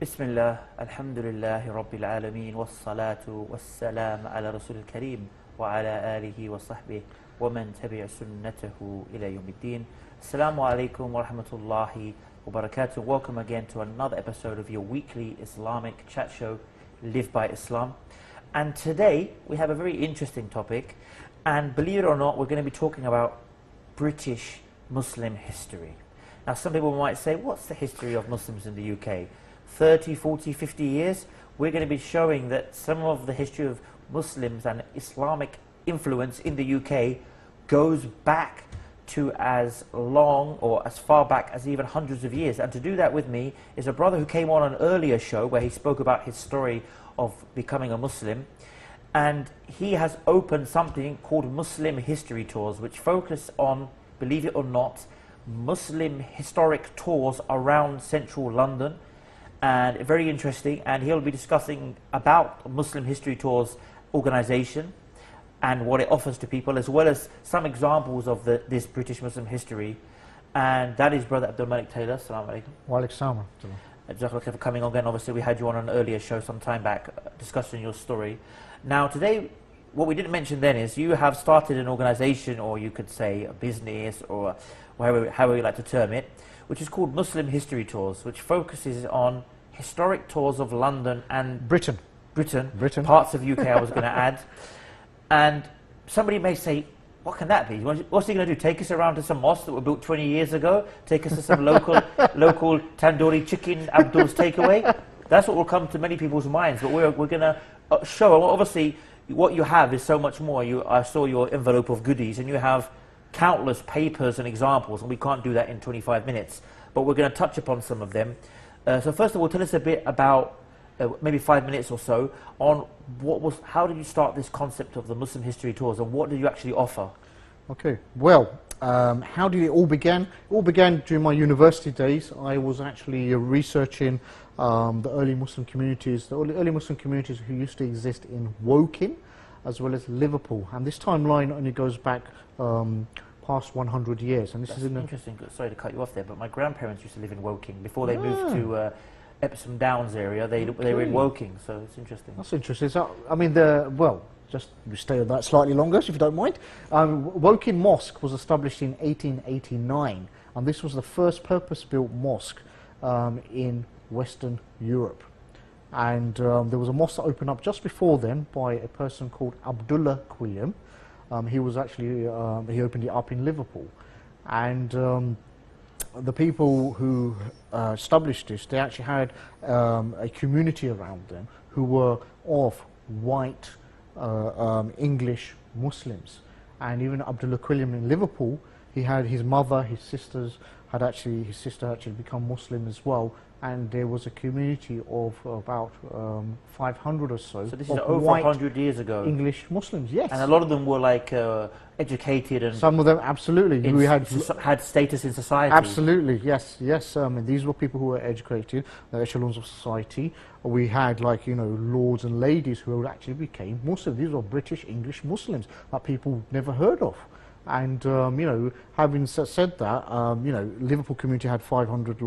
بسم الله الحمد لله رب العالمين والصلاة والسلام على رسول الكريم وعلى آله وصحبه ومن تبع سنته إلى يوم الدين. Assalamu alaikum wa rahmatullahi wa barakatuh. Welcome again to another episode of your weekly Islamic chat show, Live by Islam. And today we have a very interesting topic, and believe it or not, we're going to be talking about British Muslim history. Now some people might say, what's the history of Muslims in the UK? 30, 40, 50 years? We're going to be showing that some of the history of Muslims and Islamic influence in the UK goes back to as long or as far back as even hundreds of years. And to do that with me is a brother who came on an earlier show where he spoke about his story of becoming a Muslim. And he has opened something called Muslim History Tours, which focus on, believe it or not, Muslim historic tours around central London. And very interesting, and he'll be discussing about Muslim History Tours organisation and what it offers to people, as well as some examples of this British Muslim history. And that is Brother Abdul Maalik Tailor. Assalamu alaikum. Wa alaikum salam. Jazakallah for coming on again. Obviously we had you on an earlier show some time back discussing your story. Now today, what we didn't mention then is you have started an organisation, or you could say a business, or however you like to term it, which is called Muslim History Tours, which focuses on historic tours of London and Britain, parts of UK I was going to add. And somebody may say, what can that be? What's he going to do? Take us around to some mosques that were built 20 years ago? Take us to some local tandoori chicken, Abdul's takeaway? That's what will come to many people's minds. But we're going to show, obviously, what you have is so much more. I saw your envelope of goodies, and you have countless papers and examples, and we can't do that in 25 minutes. But we're going to touch upon some of them. So first of all, tell us a bit about, maybe 5 minutes or so, on how did you start this concept of the Muslim History Tours, and what did you actually offer? Okay, well, how did it all begin? It all began during my university days. I was actually researching the early Muslim communities, who used to exist in Woking, as well as Liverpool. And this timeline only goes back past 100 years. And this is interesting. Sorry to cut you off there, but my grandparents used to live in Woking before they moved to Epsom Downs area. They were in Woking, so it's interesting. That's interesting. So, I mean, just stay on that slightly longer, if you don't mind. Woking Mosque was established in 1889, and this was the first purpose-built mosque in Western Europe. And there was a mosque that opened up just before then by a person called Abdul Maalik. He was actually, he opened it up in Liverpool. And the people who established this, they actually had a community around them who were of white English Muslims. And even Abdul Maalik in Liverpool, he had his mother, his sister actually become Muslim as well. And there was a community of about 500 or so. So this is over 100 years ago. English Muslims, yes. And a lot of them were like educated, and some of them absolutely who had status in society. Absolutely, yes. And these were people who were educated, the echelons of society. We had, like, lords and ladies who actually became Muslim. These were British English Muslims that people never heard of. And having said that, Liverpool community had 500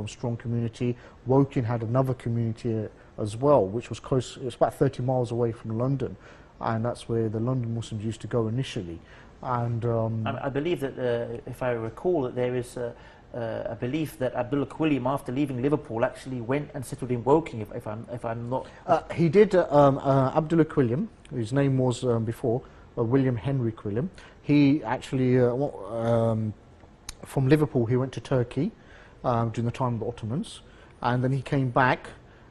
strong community. Woking had another community as well, which was close. It was about 30 miles away from London, and that's where the London Muslims used to go initially. And I believe that, if I recall, that there is a belief that Abdul Maalik, after leaving Liverpool, actually went and settled in Woking. If I'm not, he did. Abdul Maalik, his name was before William Henry Quilliam. He actually, from Liverpool, he went to Turkey during the time of the Ottomans, and then he came back,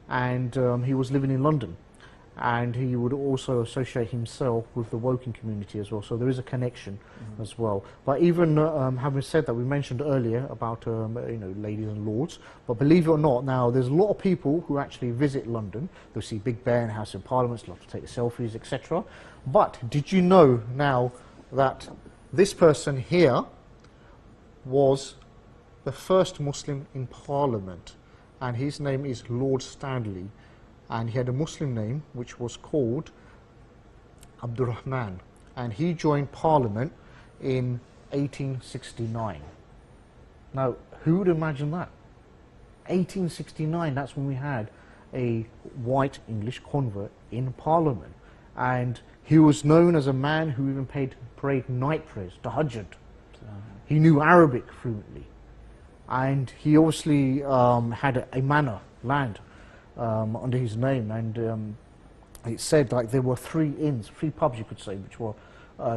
and he was living in London, and he would also associate himself with the Woking community as well. So there is a connection as well. But even having said that, we mentioned earlier about ladies and lords. But believe it or not, now there's a lot of people who actually visit London. They'll see Big Ben, House of Parliament, love to take selfies, etc. But did you know now that this person here was the first Muslim in Parliament, and his name is Lord Stanley, and he had a Muslim name which was called Abdul Rahman, and he joined Parliament in 1869. Now, who would imagine that? 1869, that's when we had a white English convert in Parliament. And he was known as a man who even prayed night prayers, tahajjud. He knew Arabic fluently. And he obviously had a manor, land, under his name. And it said like there were 3 inns, 3 pubs you could say, which were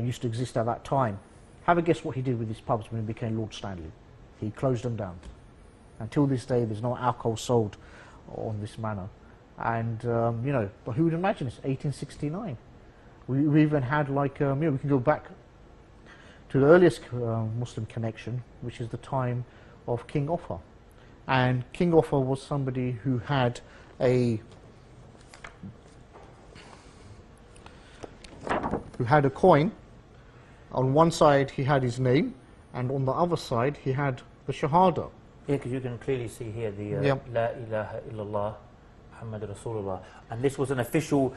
used to exist at that time. Have a guess what he did with these pubs when he became Lord Stanley. He closed them down. Until this day, there's no alcohol sold on this manor. And, you know, but who would imagine it's 1869? We even had like, you know, we can go back to the earliest Muslim connection, which is the time of King Offa. And King Offa was somebody who had a coin. On one side he had his name, and on the other side he had the Shahada. Yeah, because you can clearly see here the La ilaha illallah Muhammad Rasulullah. And this was an official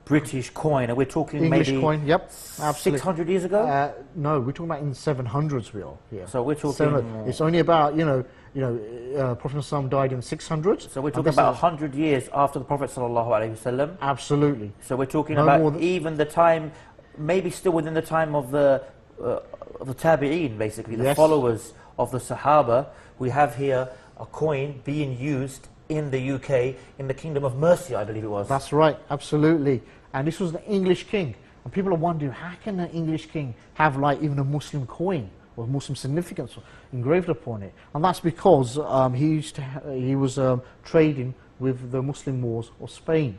British coin, and we're talking English maybe coin, yep, absolutely. 600 years ago? No, we're talking about in 700s we are here. So we're talking... It's only about, Prophet Muhammad died in 600s. So we're talking about 100 years after the Prophet sallallahu alaihi wasallam. Absolutely. So we're talking about even the time, maybe still within the time of the Tabi'een, basically, the followers of the Sahaba. We have here a coin being used in the UK, in the Kingdom of Mercia, I believe it was. That's right, absolutely. And this was the English king. And people are wondering, how can an English king have like even a Muslim coin or Muslim significance engraved upon it? And that's because he was trading with the Muslim Moors of Spain.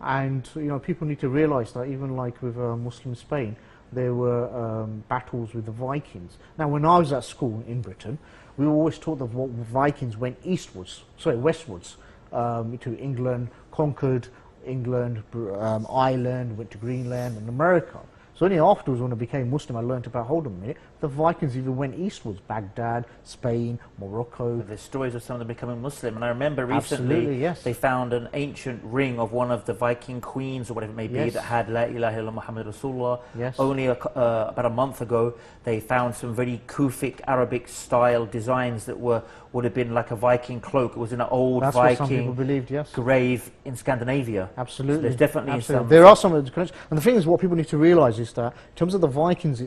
And people need to realize that even like with Muslim Spain, there were battles with the Vikings. Now, when I was at school in Britain, we were always taught that Vikings went westwards to England, conquered England, Ireland, went to Greenland and America. So only afterwards, when I became Muslim, I learned about, hold on a minute, the Vikings even went eastwards, Baghdad, Spain, Morocco. But there's stories of some of them becoming Muslim, and I remember recently they found an ancient ring of one of the Viking queens, or whatever it may be, that had La ilaha illallah Muhammad Rasulullah. Only about a month ago, they found some very Kufic Arabic style designs that would have been like a Viking cloak. It was in an old Viking grave in Scandinavia. Absolutely. So there's definitely some... There are some of the connections. And the thing is, what people need to realize is that in terms of the Vikings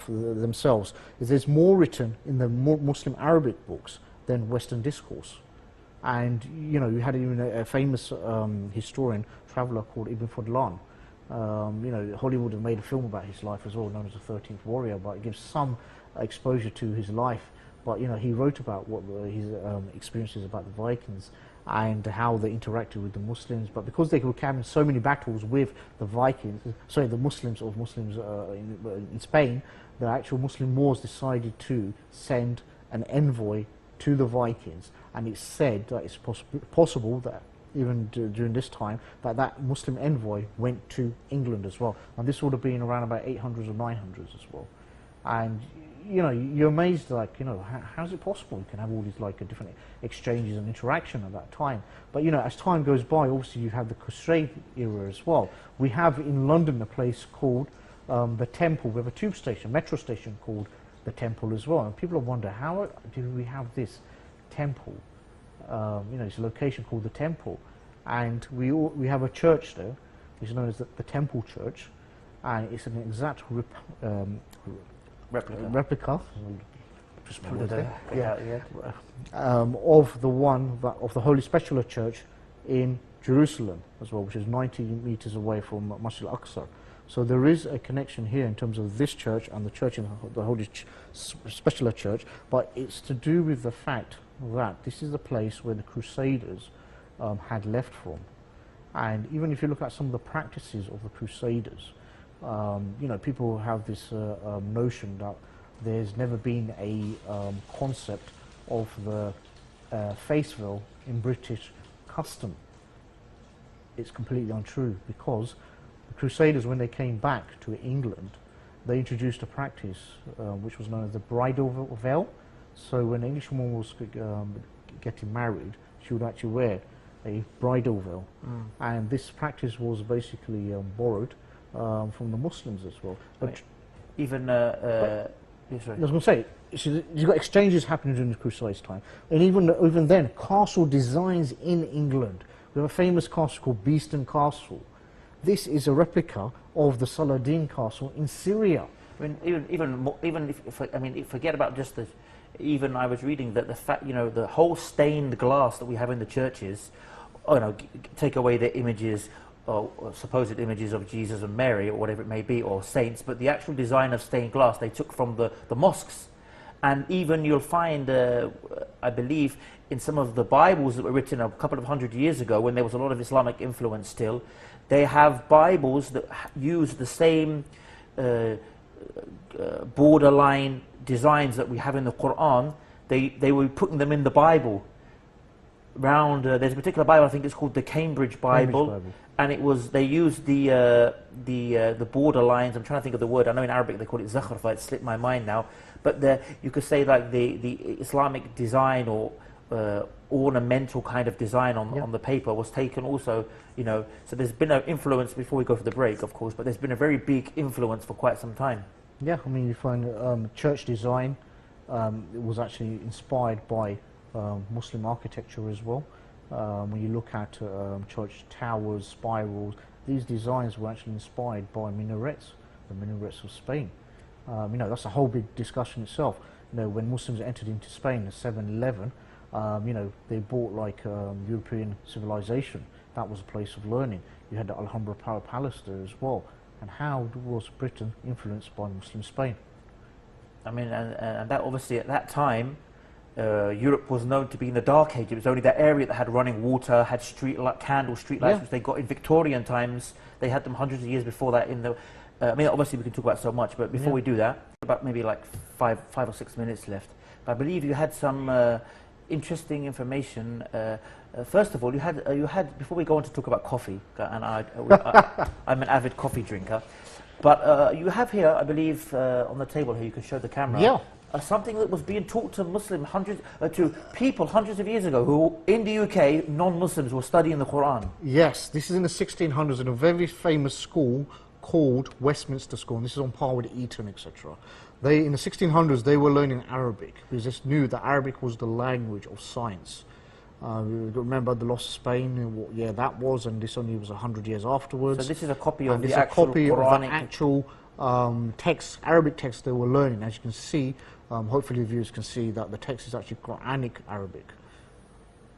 themselves, is there's more written in the Muslim Arabic books than Western discourse. And you had even a famous historian, traveller called Ibn Fadlan. Hollywood have made a film about his life as well, known as the 13th Warrior, but it gives some exposure to his life. But he wrote about what his experiences about the Vikings and how they interacted with the Muslims. But because they were carrying so many battles with the Muslims in Spain, the actual Muslim Moors decided to send an envoy to the Vikings. And it's said that it's possible that even during this time, that Muslim envoy went to England as well. And this would have been around about 800s or 900s as well. And you're amazed, how is it possible you can have all these different exchanges and interaction at that time? But as time goes by, obviously you have the Crusade era as well. We have in London a place called the Temple. We have a tube station, metro station called the Temple as well. And people wonder, how do we have this temple? It's a location called the Temple, and we have a church there, which is known as the Temple Church, and it's an exact replica of the Holy Spectacular Church in Jerusalem as well, which is 90 meters away from Masjid al-Aqsa. So there is a connection here in terms of this church and the church in the Holy Spectacular Church, but it's to do with the fact that this is the place where the Crusaders had left from. And even if you look at some of the practices of the Crusaders, people have this notion that there's never been a concept of the face veil in British custom. It's completely untrue, because the Crusaders, when they came back to England, they introduced a practice which was known as the bridal veil. So when an English woman was getting married, she would actually wear a bridal veil. And this practice was basically borrowed from the Muslims as well. But even I was going to say, you've got exchanges happening during the Crusades time, and even then, castle designs in England We have a famous castle called Beeston Castle. This is a replica of the Saladin Castle in Syria. I mean, even if I mean, forget about just the. Even I was reading that the fact, you know, the whole stained glass that we have in the churches, you know, take away the images or supposed images of Jesus and Mary or whatever it may be, or saints, but the actual design of stained glass they took from the mosques. And even you'll find, I believe, in some of the Bibles that were written a couple of hundred years ago, when there was a lot of Islamic influence still, they have Bibles that use the same borderline designs that we have in the Qur'an. They were putting them in the Bible. There's a particular Bible, I think it's called the Cambridge Bible. And it was, they used the border lines. I'm trying to think of the word. I know in Arabic they call it zakhrfa. It slipped my mind now. But you could say like the Islamic design or ornamental kind of design on the paper was taken also. You know, so there's been an influence before we go for the break, of course. But there's been a very big influence for quite some time. Yeah, I mean, you find church design. It was actually inspired by Muslim architecture as well. When you look at church towers, spirals, these designs were actually inspired by minarets, the minarets of Spain. You know, that's a whole big discussion itself. You know, when Muslims entered into Spain in 711, you know, they brought like European civilization. That was a place of learning. You had the Alhambra Palace there as well. And how was Britain influenced by Muslim Spain? I mean, and that obviously at that time, Europe was known to be in the Dark Age. It was only that area that had running water, had candle street lights, which they got in Victorian times. They had them hundreds of years before that in the. I mean, obviously we can talk about so much, but before we do that, about maybe like five or 6 minutes left. But I believe you had some interesting information. First of all, you had before we go on to talk about coffee, and I'm an avid coffee drinker. But you have here, I believe, on the table here, you can show the camera. Something that was being taught to to people hundreds of years ago who, in the UK, non-Muslims were studying the Qur'an. Yes, this is in the 1600s in a very famous school called Westminster School, and this is on par with Eton, etc. In the 1600s, they were learning Arabic because they knew that Arabic was the language of science. Remember the loss of Spain, what year that was, and this only was 100 years afterwards. So this is a copy of the actual text, Arabic text they were learning. As you can see, hopefully the viewers can see that the text is actually Quranic Arabic.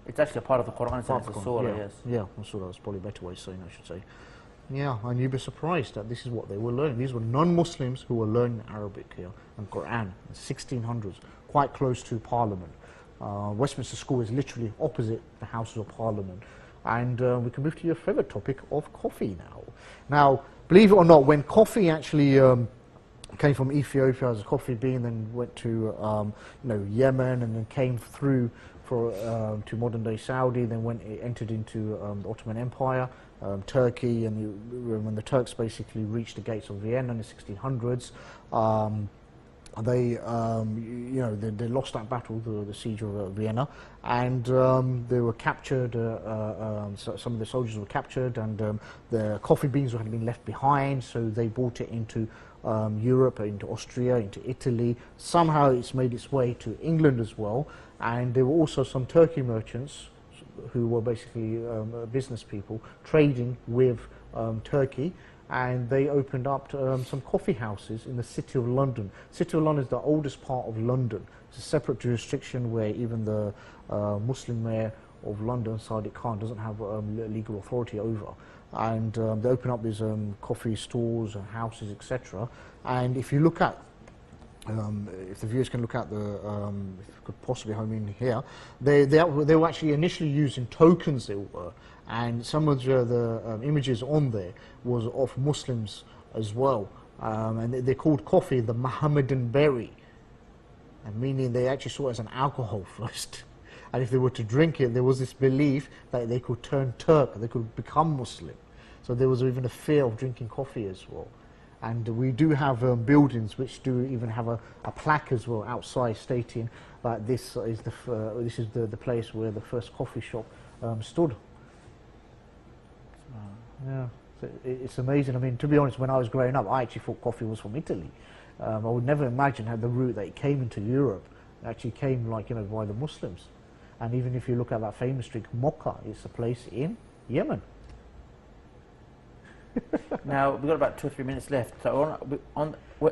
It's actually a part of the Quran, so it's a surah, yes. Yeah, surah, that's probably a better way of saying, I should say. Yeah, and you'd be surprised that this is what they were learning. These were non-Muslims who were learning Arabic here and Quran in the 1600s, quite close to Parliament. Westminster School is literally opposite the Houses of Parliament. And we can move to your favourite topic of coffee now. Now, believe it or not, when coffee actually came from Ethiopia as a coffee bean, then went to Yemen, and then came through to modern-day Saudi, then entered into the Ottoman Empire, Turkey, and when the Turks basically reached the gates of Vienna in the 1600s, they lost that battle, the siege of Vienna, and they were captured. Some of the soldiers were captured, and the coffee beans had been left behind. So they brought it into Europe, into Austria, into Italy. Somehow it's made its way to England as well. And there were also some Turkey merchants who were basically business people trading with Turkey. And they opened up some coffee houses in the City of London. City of London is the oldest part of London. It's a separate jurisdiction where even the Muslim mayor of London, Sadiq Khan, doesn't have legal authority over. And they open up these coffee stores and houses, etc. And if you look at, if the viewers can look at the, if you could possibly home in here, they were actually initially using tokens, they were. And some of the images on there was of Muslims as well. And they called coffee the Mohammedan berry. And meaning they actually saw it as an alcohol first. And if they were to drink it, there was this belief that they could turn Turk, they could become Muslim. So there was even a fear of drinking coffee as well. And we do have buildings which do even have a plaque as well outside stating that this is the place where the first coffee shop stood. Yeah, so it's amazing. I mean, to be honest, when I was growing up, I actually thought coffee was from Italy. I would never imagine how the route that it came into Europe actually came, like, by the Muslims. And even if you look at that famous street, Mocha is a place in Yemen. Now, we've got about 2 or 3 minutes left. So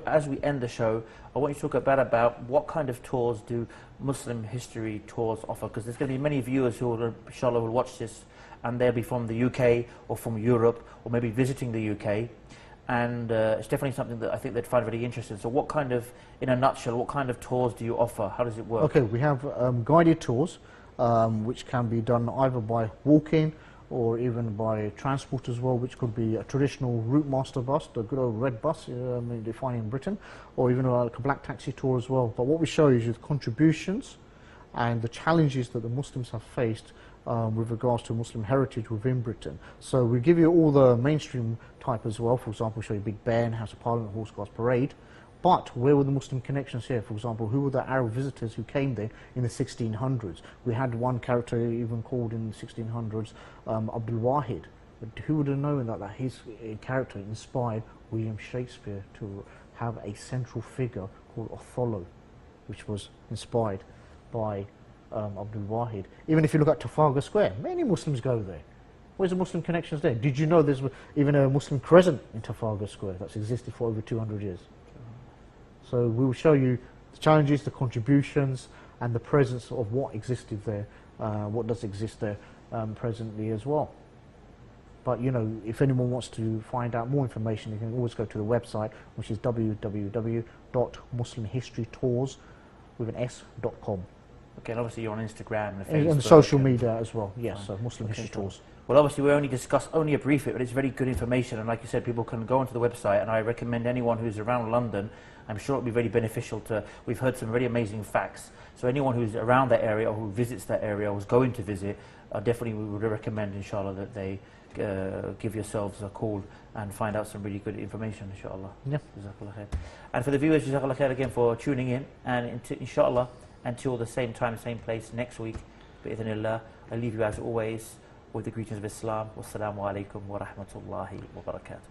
as we end the show, I want you to talk about what kind of tours do Muslim history tours offer, because there's going to be many viewers who will, inshallah, will watch this, and they'll be from the UK or from Europe, or maybe visiting the UK, and it's definitely something that I think they'd find very interesting. So what kind of, in a nutshell, what kind of tours do you offer? How does it work? Okay, we have guided tours, which can be done either by walking or even by transport as well, which could be a traditional route master bus, the good old red bus they find in Britain, or even like a black taxi tour as well. But what we show you is the contributions and the challenges that the Muslims have faced with regards to Muslim heritage within Britain. So we give you all the mainstream type as well. For example, we show you Big Ben, House of Parliament, Horse Guards Parade. But where were the Muslim connections here? For example, who were the Arab visitors who came there in the 1600s? We had one character even called in the 1600s Abdul Wahid. But who would have known that his character inspired William Shakespeare to have a central figure called Othello, which was inspired by Abdul Wahid. Even if you look at Trafalgar Square, many Muslims go there. Where's the Muslim connections there? Did you know there's even a Muslim crescent in Trafalgar Square that's existed for over 200 years? So we will show you the challenges, the contributions, and the presence of what existed there, what does exist there presently as well. But you know, if anyone wants to find out more information, you can always go to the website, which is www.muslimhistorytours.com. Okay, and obviously you're on Instagram and Facebook. And social media as well, yes, so Muslim History Tours. Well, obviously we only discuss only a brief bit, but it's very good information, and like you said, people can go onto the website, and I recommend anyone who's around London, I'm sure it'll be very beneficial to, we've heard some very amazing facts, so anyone who's around that area or who visits that area or who's going to visit, definitely we would recommend, inshallah, that they give yourselves a call and find out some really good information, inshallah. Yeah. Jazakallah khair. And for the viewers, Jazakallah khair again for tuning in, and inshallah, until the same time, same place next week, bi'idhnillah, I leave you as always with the greetings of Islam. Wassalamu alaikum wa rahmatullahi wa barakatuh.